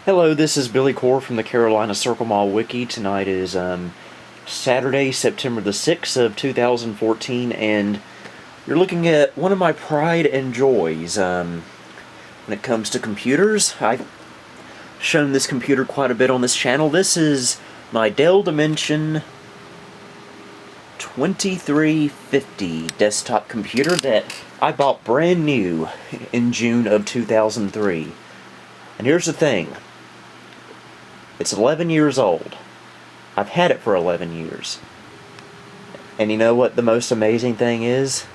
Hello, this is Billy Core from the Carolina Circle Mall Wiki. Tonight is Saturday, September the 6th of 2014, and you're looking at one of my pride and joys when it comes to computers. I've shown this computer quite a bit on this channel. This is my Dell Dimension 2350 desktop computer that I bought brand new in June of 2003. And here's the thing. It's 11 years old. I've had it for 11 years. And you know what the most amazing thing is?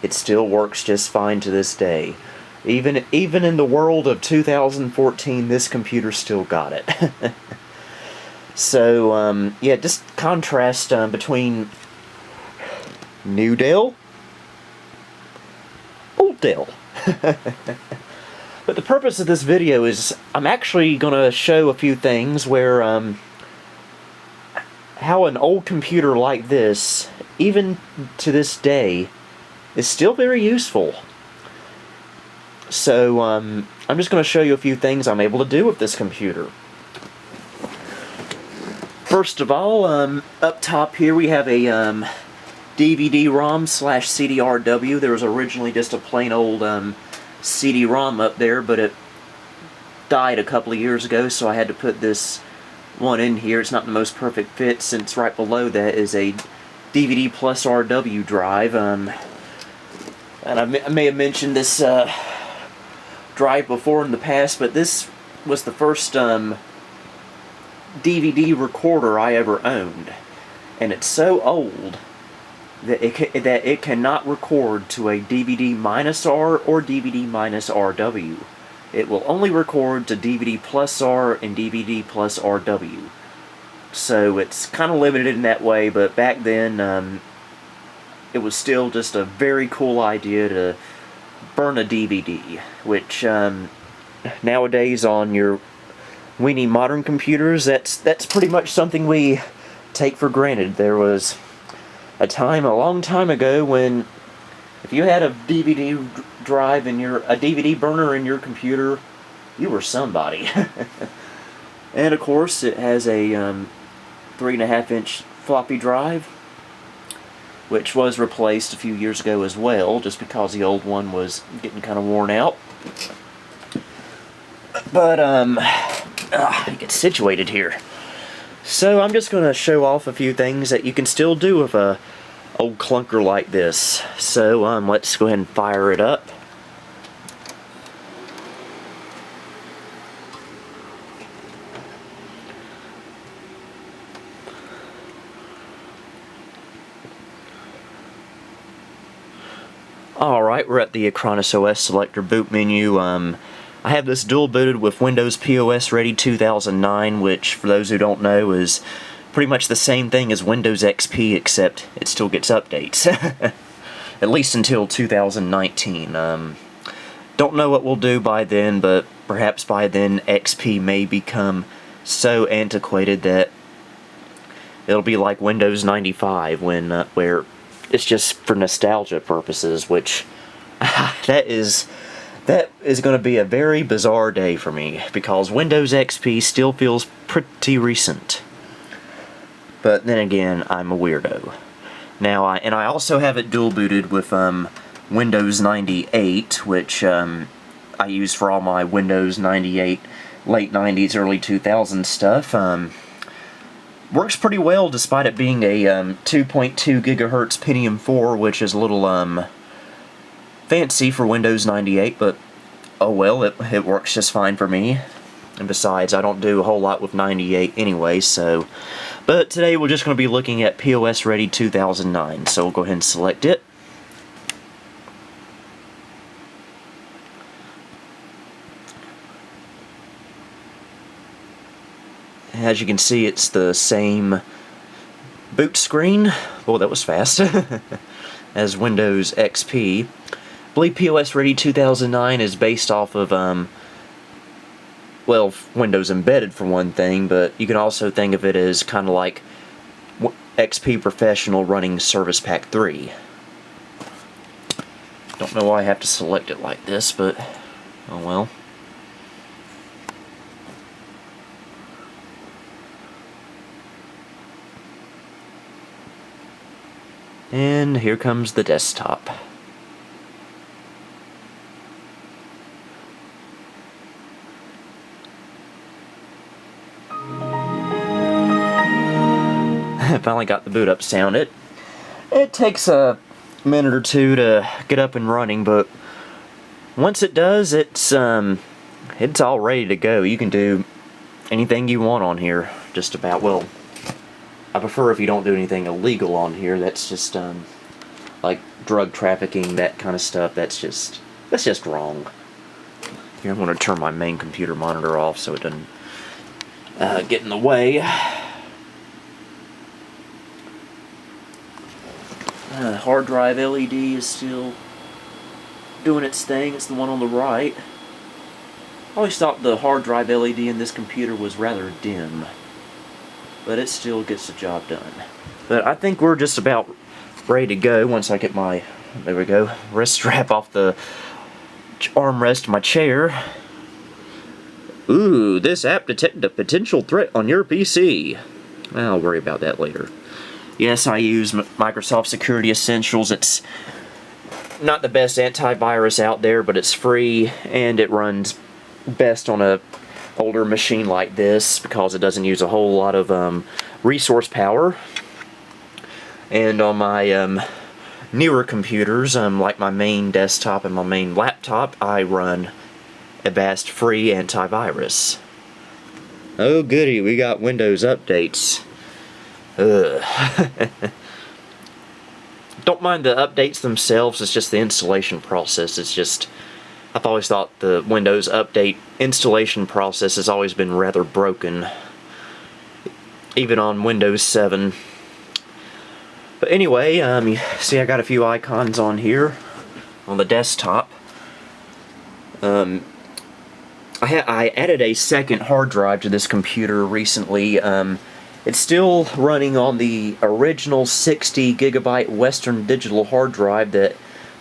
It still works just fine to this day. Even in the world of 2014, this computer still got it. So, yeah, just contrast between new Dell, old Dell. But the purpose of this video is I'm actually going to show a few things where how an old computer like this, even to this day, is still very useful. So I'm just going to show you a few things I'm able to do with this computer. First of all, up top here we have a DVD-ROM / CDRW. There was originally just a plain old CD-ROM up there, but it died a couple of years ago, so I had to put this one in here. It's not the most perfect fit, since right below that is a DVD plus RW drive. And I may have mentioned this drive before in the past, but this was the first DVD recorder I ever owned, and it's so old that it cannot record to a DVD -R or DVD -RW. It will only record to DVD plus R and DVD plus RW. So it's kind of limited in that way, but back then it was still just a very cool idea to burn a DVD, which nowadays on your weenie modern computers, that's pretty much something we take for granted. There was a time a long time ago when if you had a DVD drive in a DVD burner in your computer, you were somebody. And of course it has a 3.5-inch floppy drive, which was replaced a few years ago as well, just because the old one was getting kind of worn out. But get situated here. So I'm just going to show off a few things that you can still do with a old clunker like this. So let's go ahead and fire it up. Alright, we're at the Acronis OS Selector boot menu. I have this dual booted with Windows POS Ready 2009, which, for those who don't know, is pretty much the same thing as Windows XP, except it still gets updates. At least until 2019. Don't know what we'll do by then, but perhaps by then XP may become so antiquated that it'll be like Windows 95, where it's just for nostalgia purposes, which that is going to be a very bizarre day for me, because Windows XP still feels pretty recent. But then again, I'm a weirdo. Now, I also have it dual booted with Windows 98, which I use for all my Windows 98 late 90s, early 2000s stuff. Works pretty well despite it being a 2.2 gigahertz Pentium 4, which is a little fancy for Windows 98, but oh well, it works just fine for me. And besides, I don't do a whole lot with 98 anyway, so... But today we're just going to be looking at POS Ready 2009, so we'll go ahead and select it. As you can see, it's the same boot screen. Boy, that was fast. As Windows XP. I believe POS Ready 2009 is based off of, well, Windows Embedded for one thing, but you can also think of it as kind of like XP Professional running Service Pack 3. Don't know why I have to select it like this, but oh well. And here comes the desktop. Finally got the boot up sound. It takes a minute or two to get up and running, but once it does, it's all ready to go. You can do anything you want on here, just about. Well, I prefer if you don't do anything illegal on here. That's just like drug trafficking, that kind of stuff. That's just wrong. Here, I'm going to turn my main computer monitor off so it doesn't get in the way. Hard drive LED is still doing its thing. It's the one on the right. I always thought the hard drive LED in this computer was rather dim, but it still gets the job done. But I think we're just about ready to go once I get my, there we go, wrist strap off the armrest of my chair. Ooh, this app detected a potential threat on your PC. I'll worry about that later. Yes, I use Microsoft Security Essentials. It's not the best antivirus out there, but it's free, and it runs best on a older machine like this because it doesn't use a whole lot of resource power. And on my newer computers, like my main desktop and my main laptop, I run Avast free antivirus. Oh goody, we got Windows updates. Ugh. Don't mind the updates themselves, it's just the installation process. It's just, I've always thought the Windows update installation process has always been rather broken, even on Windows 7. But anyway, you see I got a few icons on here on the desktop. I added a second hard drive to this computer recently. It's still running on the original 60 gigabyte Western Digital hard drive that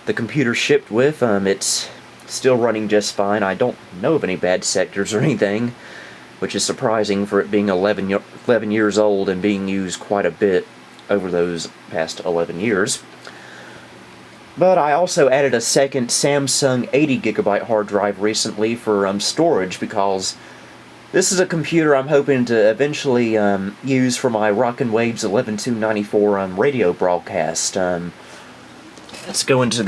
the computer shipped with. It's still running just fine. I don't know of any bad sectors or anything, which is surprising for it being 11 years old and being used quite a bit over those past 11 years. But I also added a second Samsung 80 gigabyte hard drive recently for storage, because this is a computer I'm hoping to eventually use for my Rockin' Waves 11294 radio broadcast. Let's go into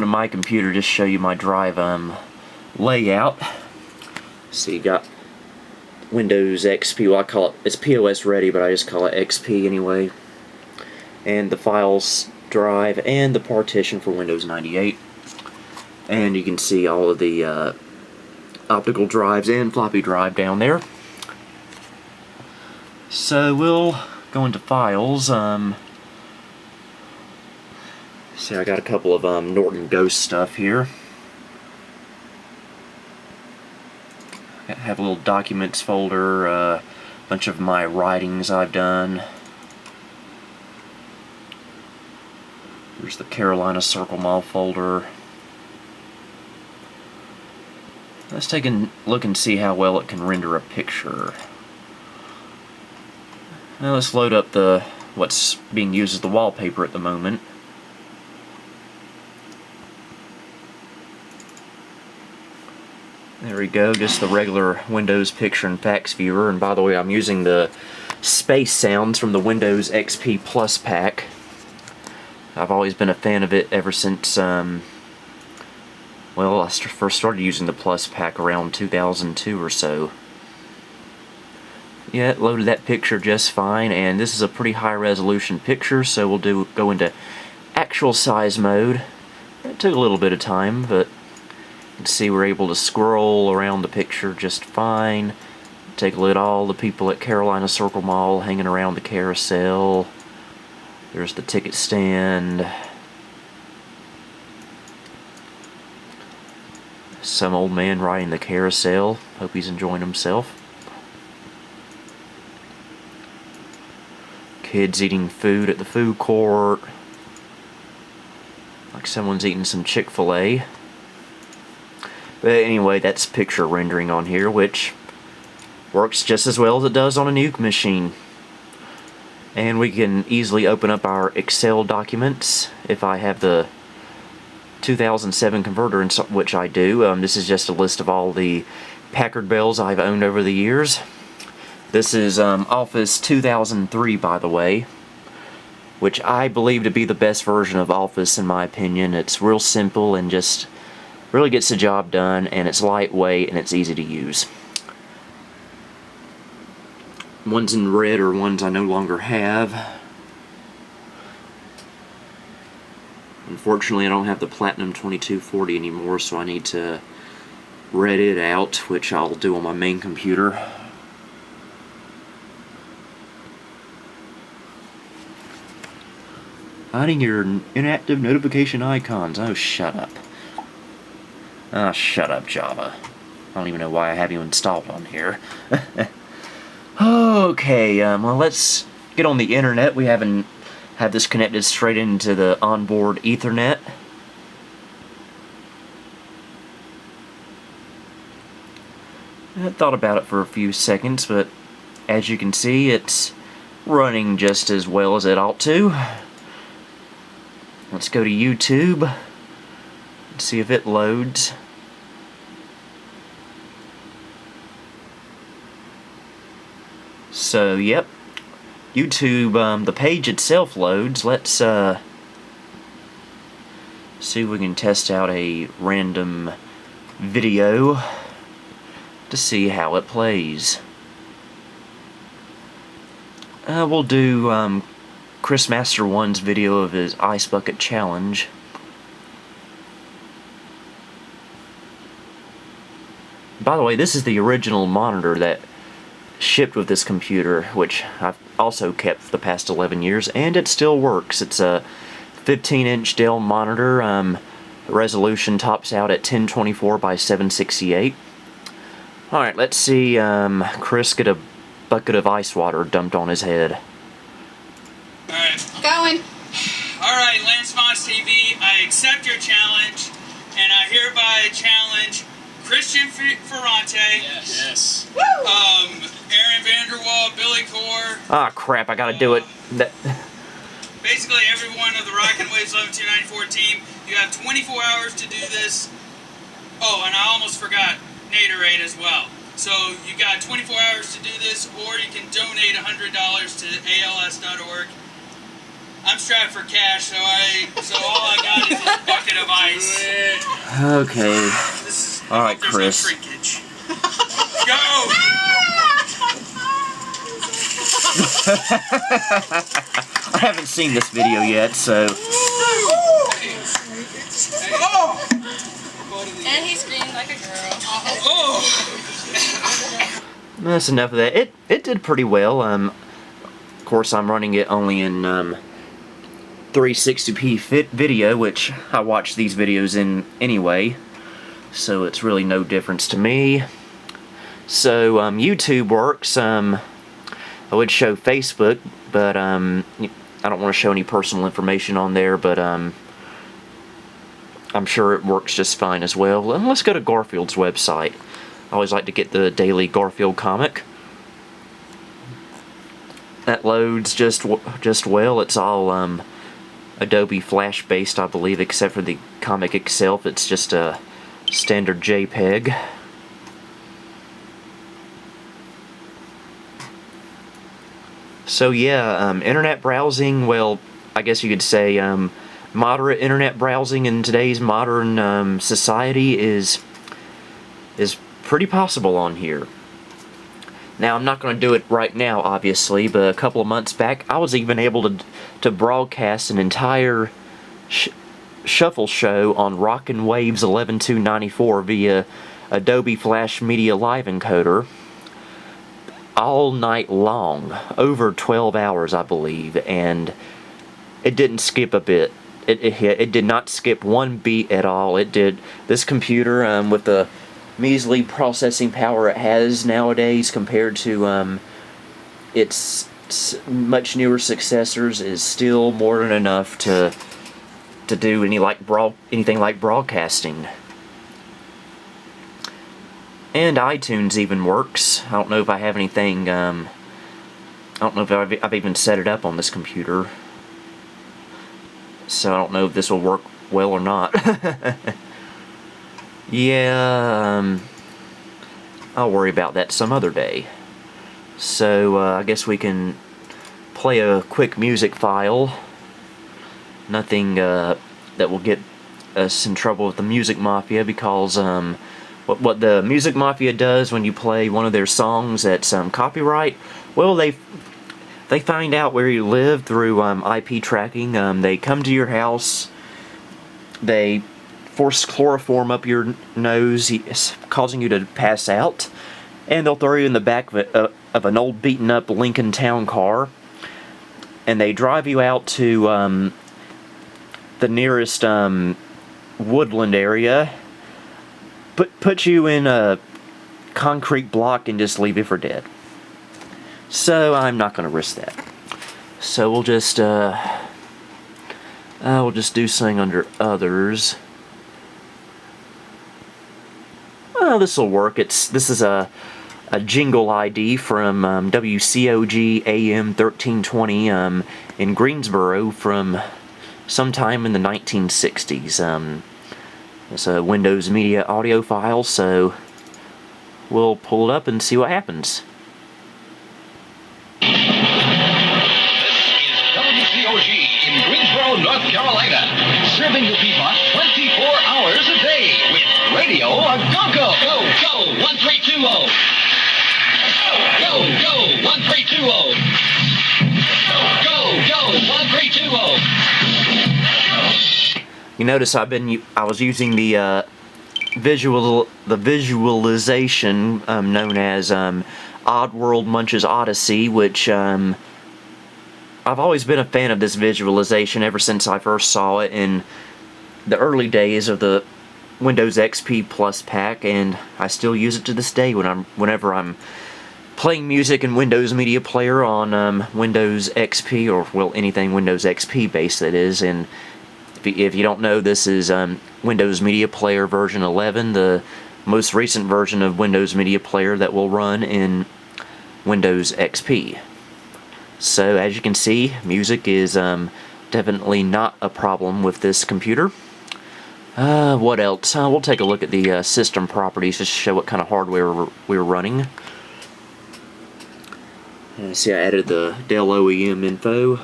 my computer, just show you my drive layout. So you got Windows XP, well I call it, it's POS ready, but I just call it XP anyway. And the files drive and the partition for Windows 98. And you can see all of the optical drives and floppy drive down there. So we'll go into files. See, I got a couple of Norton Ghost stuff here. I have a little documents folder, a bunch of my writings I've done. There's the Carolina Circle Mall folder. Let's take a look and see how well it can render a picture. Now let's load up what's being used as the wallpaper at the moment. There we go, just the regular Windows Picture and Fax Viewer. And by the way, I'm using the space sounds from the Windows XP Plus pack. I've always been a fan of it ever since, well, I first started using the Plus pack around 2002 or so. Yeah, it loaded that picture just fine, and this is a pretty high resolution picture, so we'll go into actual size mode. It took a little bit of time, but you can see we're able to scroll around the picture just fine. Take a look at all the people at Carolina Circle Mall hanging around the carousel. There's the ticket stand. Some old man riding the carousel. Hope he's enjoying himself. Kids eating food at the food court. Like someone's eating some Chick-fil-A. But anyway, that's picture rendering on here, which works just as well as it does on a Nuke machine. And we can easily open up our Excel documents if I have the 2007 converter, which I do. This is just a list of all the Packard Bells I've owned over the years. This is Office 2003, by the way, which I believe to be the best version of Office in my opinion. It's real simple and just really gets the job done, and it's lightweight and it's easy to use. Ones in red are ones I no longer have. Unfortunately, I don't have the Platinum 2240 anymore, so I need to red it out, which I'll do on my main computer. Hiding your inactive notification icons. Oh, shut up. Ah, shut up, Java. I don't even know why I have you installed on here. Okay, well, let's get on the internet. We haven't had this connected straight into the onboard Ethernet. I thought about it for a few seconds, but as you can see, it's running just as well as it ought to. Let's go to YouTube and see if it loads. So, yep, YouTube, the page itself loads. Let's see if we can test out a random video to see how it plays. We'll do Chris Master 1's video of his Ice Bucket Challenge. By the way, this is the original monitor that shipped with this computer, which I've also kept for the past 11 years, and it still works. It's a 15-inch Dell monitor. Resolution tops out at 1024 by 768. Alright, let's see Chris get a bucket of ice water dumped on his head. Alright. Going. Alright, Lance Moss TV, I accept your challenge, and I hereby challenge Christian Ferrante. Yes. Woo! Aaron Vanderwall, Billy Core. Ah, crap, I gotta do it. Basically, every one of the Rockin' Waves 11-294 team. You have 24 hours to do this. Oh, and I almost forgot Naderade as well. So you got 24 hours to do this, or you can donate $100 to ALS.org. I'm strapped for cash, so all I got is this bucket of ice. Okay. Alright, Chris. No Go! I haven't seen this video yet, so... And he screamed like a girl. That's enough of that. It did pretty well. Of course, I'm running it only in 360p video, which I watch these videos in anyway, so it's really no difference to me. So YouTube works. I would show Facebook, but I don't want to show any personal information on there, but I'm sure it works just fine as well. And let's go to Garfield's website. I always like to get the daily Garfield comic. That loads just well. It's all Adobe Flash based, I believe, except for the comic itself. It's just a standard JPEG. So yeah, internet browsing, well, I guess you could say moderate internet browsing in today's modern society is pretty possible on here. Now, I'm not going to do it right now, obviously, but a couple of months back, I was even able to broadcast an entire shuffle show on Rockin' Waves 11-294 via Adobe Flash Media Live Encoder all night long, over 12 hours, I believe, and it didn't skip a bit. It did not skip one beat at all. It did. This computer, with the measly processing power it has nowadays compared to its much newer successors, is still more than enough to do anything like broadcasting. And iTunes even works. I don't know if I have anything. I don't know if I've even set it up on this computer. So I don't know if this will work well or not. Yeah, I'll worry about that some other day. So I guess we can play a quick music file. Nothing that will get us in trouble with the Music Mafia, because what the Music Mafia does when you play one of their songs that's copyright, well, they find out where you live through IP tracking. They come to your house, they force chloroform up your nose, causing you to pass out, and they'll throw you in the back of an old beaten up Lincoln Town car, and they drive you out to the nearest woodland area, put you in a concrete block and just leave you for dead. So I'm not going to risk that. So we'll just do something under others. Well, this will work. This is a jingle ID from WCOG AM 1320 in Greensboro from sometime in the 1960s. It's a Windows Media audio file, so we'll pull it up and see what happens. WCOG in Greensboro, North Carolina, serving the Piedmont 24 hours a day with radio a go-go. Go, go, 1320. Go, go, 1320. Go, go, 1320. You notice I was using the visualization known as Oddworld Munch's Odyssey, which I've always been a fan of this visualization ever since I first saw it in the early days of the Windows XP Plus pack, and I still use it to this day whenever I'm playing music in Windows Media Player on Windows XP, or well, anything Windows XP based, that is. And if you don't know, this is Windows Media Player version 11, the most recent version of Windows Media Player that will run in Windows XP. So as you can see, music is definitely not a problem with this computer. What else? We'll take a look at the system properties just to show what kind of hardware we're running. See, I added the Dell OEM info.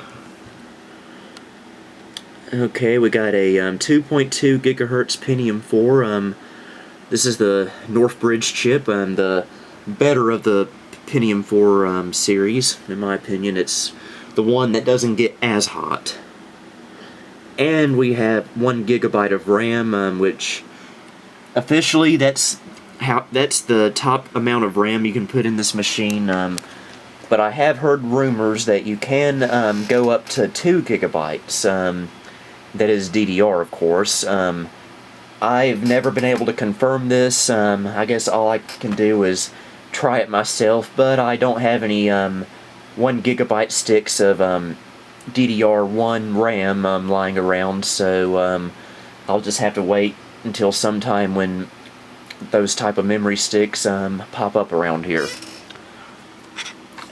Okay, we got a 2.2 gigahertz Pentium 4. This is the Northbridge chip, the better of the Pentium 4 series. In my opinion, it's the one that doesn't get as hot. And we have 1 gigabyte of RAM, which officially that's the top amount of RAM you can put in this machine. But I have heard rumors that you can go up to 2 gigabytes. That is DDR, of course. I've never been able to confirm this. I guess all I can do is try it myself, but I don't have any 1 gigabyte sticks of DDR1 RAM lying around, so I'll just have to wait until sometime when those type of memory sticks pop up around here.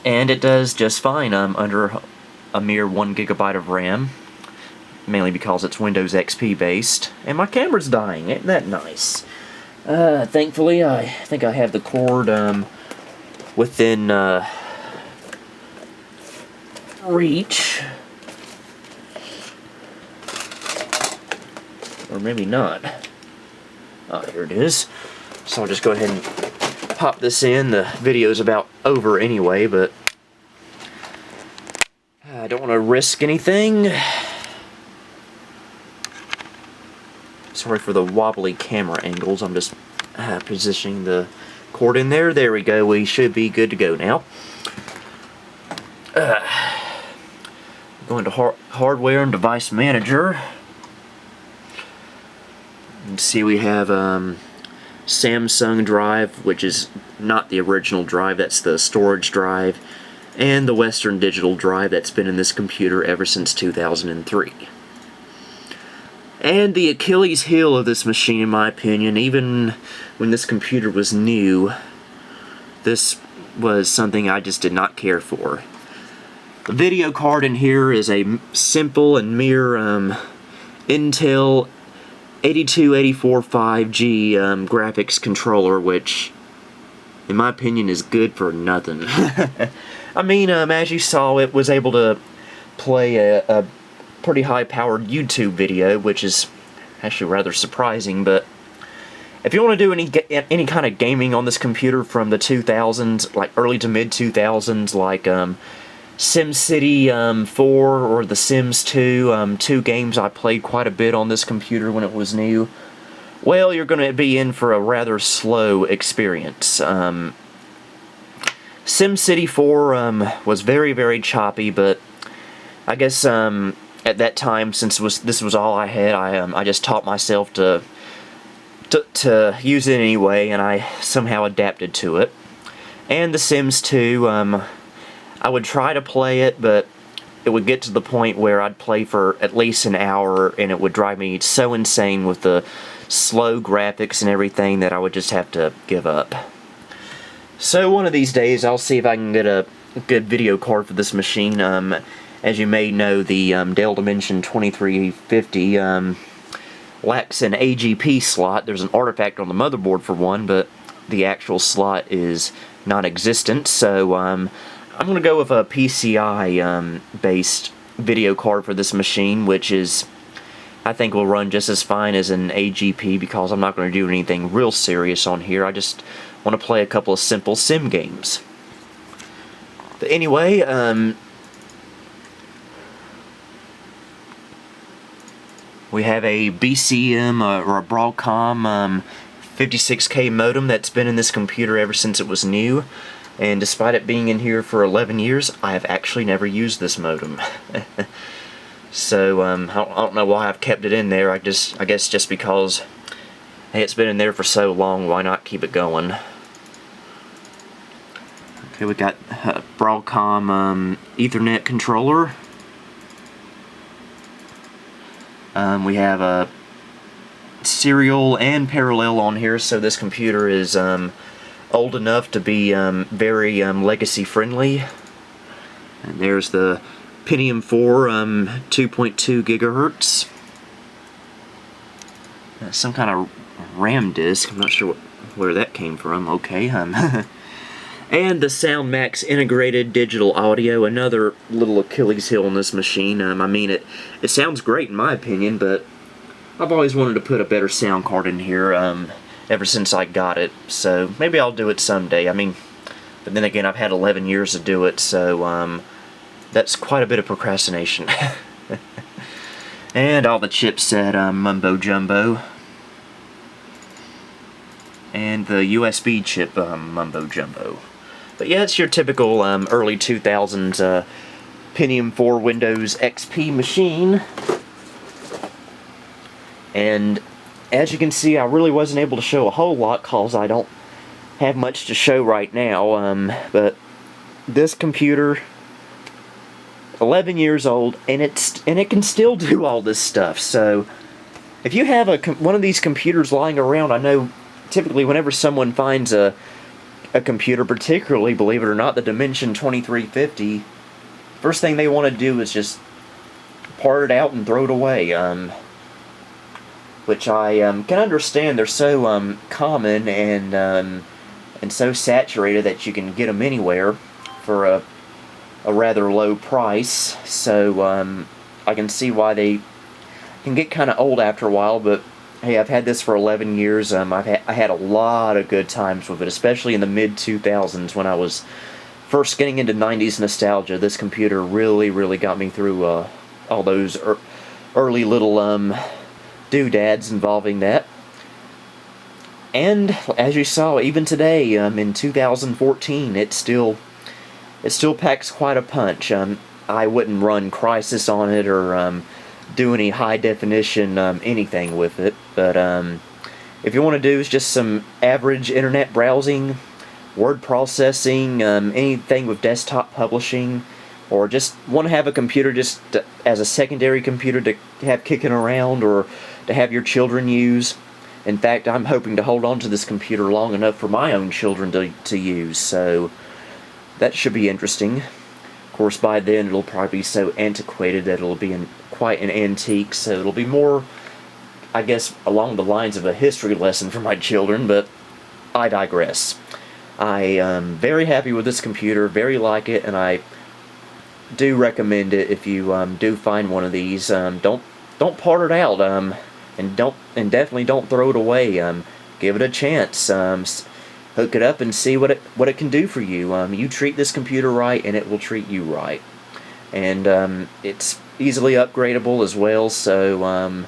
And it does just fine under a mere 1 gigabyte of RAM, mainly because it's Windows XP based. And my camera's dying, ain't that nice? Thankfully, I think I have the cord within reach. Or maybe not. Oh, here it is. So I'll just go ahead and pop this in. The video's about over anyway, but I don't want to risk anything. Sorry for the wobbly camera angles. I'm just positioning the cord in there. There we go. We should be good to go now. Going to Hardware and Device Manager. And see, we have Samsung drive, which is not the original drive. That's the storage drive. And the Western Digital drive that's been in this computer ever since 2003. And the Achilles heel of this machine, in my opinion, even when this computer was new, this was something I just did not care for. The video card in here is a simple and mere Intel 8284 5G graphics controller, which, in my opinion, is good for nothing. I mean, as you saw, it was able to play a pretty high-powered YouTube video, which is actually rather surprising. But if you want to do any kind of gaming on this computer from the 2000s, like early to mid 2000s, like SimCity 4 or The Sims 2, two games I played quite a bit on this computer when it was new, well, you're going to be in for a rather slow experience. SimCity 4 was very, very choppy, but I guess at that time, since this was all I had, I just taught myself to use it anyway, and I somehow adapted to it. And The Sims 2, I would try to play it, but it would get to the point where I'd play for at least an hour, and it would drive me so insane with the slow graphics and everything that I would just have to give up. So one of these days, I'll see if I can get a good video card for this machine. As you may know, the Dell Dimension 2350 lacks an AGP slot. There's an artifact on the motherboard for one, but the actual slot is non-existent, so I'm going to go with a PCI based video card for this machine, which is, I think, will run just as fine as an AGP, because I'm not going to do anything real serious on here. I just want to play a couple of simple sim games. But anyway, we have a BCM or a Broadcom 56K modem that's been in this computer ever since it was new. And despite it being in here for 11 years, I have actually never used this modem. So, I don't know why I've kept it in there. I guess just because, hey, it's been in there for so long, why not keep it going? Okay, we got a Broadcom Ethernet controller. We have a serial and parallel on here, so this computer is old enough to be very legacy friendly. And there's the Pentium 4 2.2 gigahertz. Some kind of RAM disk. I'm not sure where that came from. Okay. And the SoundMax integrated digital audio, another little Achilles heel on this machine. I mean, it sounds great in my opinion, but I've always wanted to put a better sound card in here ever since I got it, so maybe I'll do it someday. I mean, but then again, I've had 11 years to do it, so that's quite a bit of procrastination. And all the chipset mumbo jumbo, and the USB chip mumbo jumbo. But yeah, it's your typical early 2000s Pentium 4 Windows XP machine. And as you can see, I really wasn't able to show a whole lot because I don't have much to show right now. But this computer, 11 years old, and it can still do all this stuff. So if you have one of these computers lying around, I know typically whenever someone finds a computer, particularly, believe it or not, the Dimension 2350, first thing they want to do is just part it out and throw it away. Which I can understand. They're so common and so saturated that you can get them anywhere for a rather low price. So I can see why they can get kind of old after a while. But hey, I've had this for 11 years. I had a lot of good times with it, especially in the mid 2000s when I was first getting into 90s nostalgia. This computer really got me through all those early little doodads involving that. And as you saw, even today, in 2014, it still packs quite a punch. I wouldn't run Crysis on it or do any high definition anything with it, but if you want to do just some average internet browsing, word processing, anything with desktop publishing, or just want to have a computer just as a secondary computer to have kicking around or to have your children use. In fact, I'm hoping to hold on to this computer long enough for my own children to use, so that should be interesting. Of course, by then it'll probably be so antiquated that it'll be quite an antique, so it'll be more, I guess, along the lines of a history lesson for my children, but I digress. I am very happy with this computer, very like it, and I do recommend it if you do find one of these. Don't part it out, and definitely don't throw it away. Give it a chance. Hook it up and see what it can do for you. You treat this computer right, and it will treat you right. And it's easily upgradable as well, so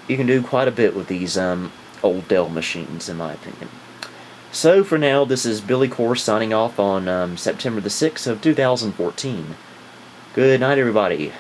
you can do quite a bit with these old Dell machines, in my opinion. So for now, this is Billy Core signing off on September the 6th of 2014. Good night, everybody.